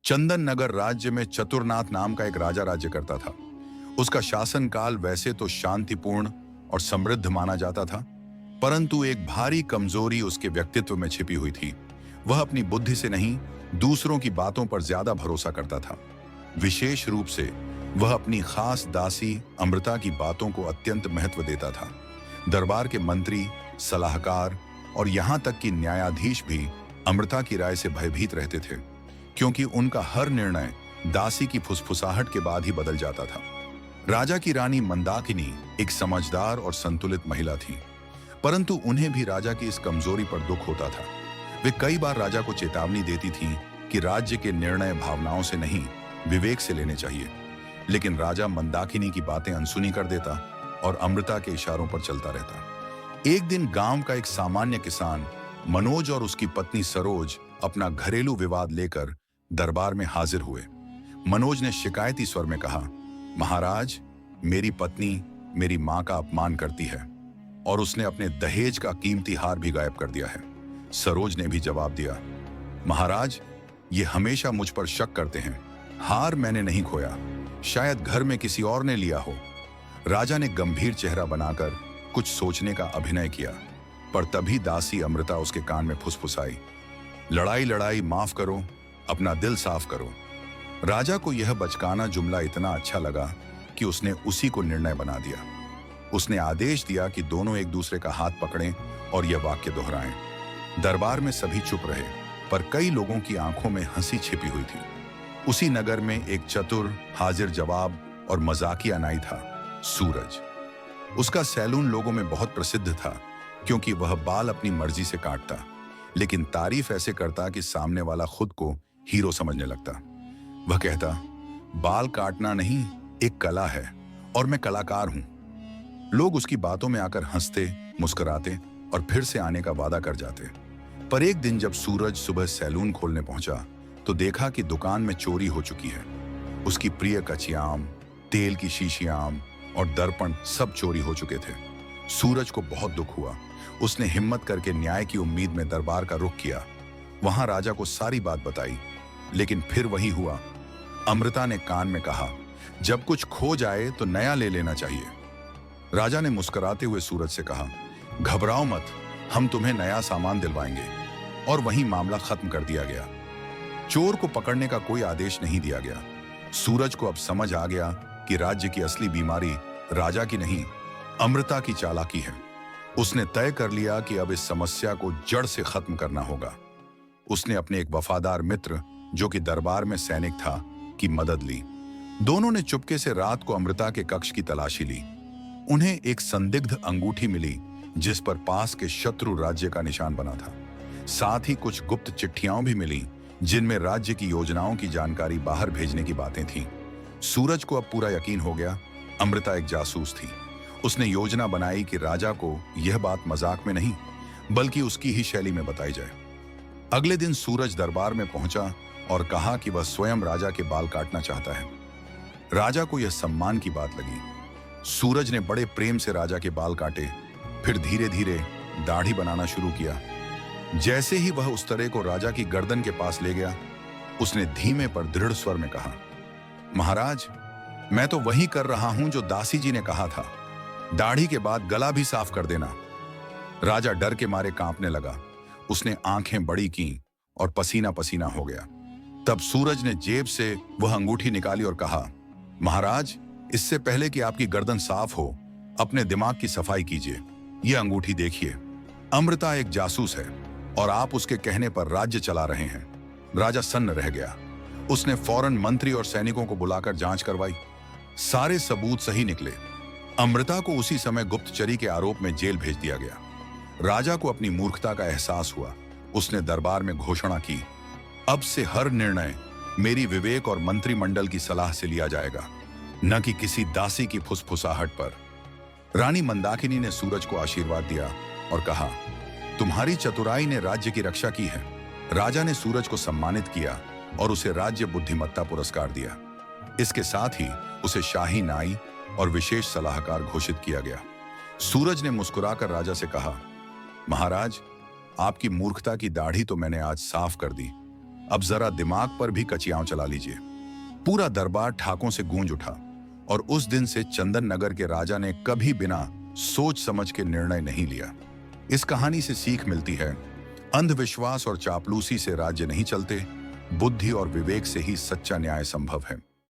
चंदन नगर राज्य में चतुरनाथ नाम का एक राजा राज्य करता था। उसका शासनकाल वैसे तो शांतिपूर्ण और समृद्ध माना जाता था, परंतु एक भारी कमजोरी उसके व्यक्तित्व में छिपी हुई थी। वह अपनी बुद्धि से नहीं, दूसरों की बातों पर ज्यादा भरोसा करता था। विशेष रूप से वह अपनी खास दासी अमृता की बातों को अत्यंत महत्व देता था। दरबार के मंत्री, सलाहकार और यहां तक कि न्यायाधीश भी अमृता की राय से भयभीत रहते थे, क्योंकि उनका हर निर्णय दासी की फुसफुसाहट के बाद ही बदल जाता था। राजा की रानी मंदाकिनी एक समझदार और संतुलित महिला थी, परंतु उन्हें भी राजा की इस कमजोरी पर दुख होता था। वे कई बार राजा को चेतावनी देती थीं कि राज्य के निर्णय भावनाओं से नहीं, विवेक से लेने चाहिए, लेकिन राजा मंदाकिनी की बातें अनसुनी कर देता और अमृता के इशारों पर चलता रहता। एक दिन गांव का एक सामान्य किसान मनोज और उसकी पत्नी सरोज अपना घरेलू विवाद लेकर दरबार में हाजिर हुए। मनोज ने शिकायती स्वर में कहा, महाराज, मेरी पत्नी मेरी मां का अपमान करती है और उसने अपने दहेज का कीमती हार भी गायब कर दिया है। सरोज ने भी जवाब दिया, महाराज, ये हमेशा मुझ पर शक करते हैं। हार मैंने नहीं खोया, शायद घर में किसी और ने लिया हो। राजा ने गंभीर चेहरा बनाकर कुछ सोचने का अभिनय किया, पर तभी दासी अमृता उसके कान में फुसफुसाई, लड़ाई लड़ाई माफ करो, अपना दिल साफ करो। राजा को यह बचकाना जुमला इतना अच्छा लगा कि उसने उसी को निर्णय बना दिया। उसने आदेश दिया कि दोनों एक दूसरे का हाथ पकड़ें और यह वाक्य दोहराएं। दरबार में सभी चुप रहे, पर कई लोगों की आंखों में हंसी छिपी हुई थी। उसी नगर में एक चतुर, हाजिर जवाब और मजाकिया नाई था, सूरज। उसका सैलून लोगों में बहुत प्रसिद्ध था, क्योंकि वह बाल अपनी मर्जी से काटता, लेकिन तारीफ ऐसे करता कि सामने वाला खुद को हीरो समझने लगता। वह कहता, बाल काटना नहीं, एक कला है और मैं कलाकार हूं। लोग उसकी बातों में आकर हंसते, मुस्कुराते और फिर से आने का वादा कर जाते। पर एक दिन जब सूरज सुबह सैलून खोलने पहुंचा तो देखा कि दुकान में चोरी हो चुकी है। उसकी प्रिय कचियाम, तेल की शीशियाम और दर्पण सब चोरी हो चुके थे। सूरज को बहुत दुख हुआ। उसने हिम्मत करके न्याय की उम्मीद में दरबार का रुख किया। वहां राजा को सारी बात बताई, लेकिन फिर वही हुआ। अमृता ने कान में कहा, जब कुछ खो जाए तो नया ले लेना चाहिए। राजा ने मुस्कुराते हुए सूरज से कहा, घबराओ मत, हम तुम्हें नया सामान दिलवाएंगे। और वहीं मामला खत्म कर दिया गया। चोर को पकड़ने का कोई आदेश नहीं दिया गया। सूरज को अब समझ आ गया कि राज्य की असली बीमारी राजा की नहीं, अमृता की चालाकी है। उसने तय कर लिया कि अब इस समस्या को जड़ से खत्म करना होगा। उसने अपने एक वफादार मित्र, जो कि दरबार में सैनिक था, की मदद ली। दोनों ने चुपके से रात को अमृता के कक्ष की तलाशी ली। उन्हें एक संदिग्ध अंगूठी मिली, जिस पर पास के शत्रु राज्य का निशान बना था। साथ ही कुछ गुप्त चिट्ठियां भी मिली, जिनमें राज्य की योजनाओं की जानकारी बाहर भेजने की बातें थीं। सूरज को अब पूरा यकीन हो गया, अमृता एक जासूस थी। उसने योजना बनाई कि राजा को यह बात मजाक में नहीं, बल्कि उसकी ही शैली में बताई जाए। अगले दिन सूरज दरबार में पहुंचा और कहा कि वह स्वयं राजा के बाल काटना चाहता है। राजा को यह सम्मान की बात लगी। सूरज ने बड़े प्रेम से राजा के बाल काटे, फिर धीरे धीरे दाढ़ी बनाना शुरू किया। जैसे ही वह उस तरह को राजा की गर्दन के पास ले गया, उसने धीमे पर दृढ़ स्वर में कहा, महाराज, मैं तो वही कर रहा हूं जो दासी जी ने कहा था। दाढ़ी के बाद गला भी साफ कर देना। राजा डर के मारे कांपने लगा। उसने आंखें बड़ी की और पसीना पसीना हो गया। तब सूरज ने जेब से वह अंगूठी निकाली और कहा, महाराज, इससे पहले कि आपकी गर्दन साफ हो, अपने दिमाग की सफाई कीजिए। यह अंगूठी देखिए। अमृता एक जासूस है और आप उसके कहने पर राज्य चला रहे हैं। राजा सन्न रह गया। उसने फौरन मंत्री और सैनिकों को बुलाकर जांच करवाई। सारे सबूत सही निकले। अमृता को उसी समय गुप्तचरी के आरोप में जेल भेज दिया गया। राजा को अपनी मूर्खता का एहसास हुआ। उसने दरबार में घोषणा की, अब से हर निर्णय मेरी विवेक और मंत्रिमंडल की सलाह से लिया जाएगा, न कि किसी दासी की फुसफुसाहट पर। रानी मंदाकिनी ने सूरज को आशीर्वाद दिया और कहा, तुम्हारी चतुराई ने राज्य की रक्षा की है। राजा ने सूरज को सम्मानित किया और उसे राज्य बुद्धिमत्ता पुरस्कार दिया। इसके साथ ही उसे शाही नाई और विशेष सलाहकार घोषित किया गया। सूरज ने मुस्कुराकर राजा से कहा, महाराज, आपकी मूर्खता की दाढ़ी तो मैंने आज साफ कर दी। अब जरा दिमाग पर भी कचियां चला लीजिए। पूरा दरबार ठाकों से गूंज उठा और उस दिन से चंदन नगर के राजा ने कभी बिना सोच समझ के निर्णय नहीं लिया। इस कहानी से सीख मिलती है, अंधविश्वास और चापलूसी से राज्य नहीं चलते, बुद्धि और विवेक से ही सच्चा न्याय संभव है।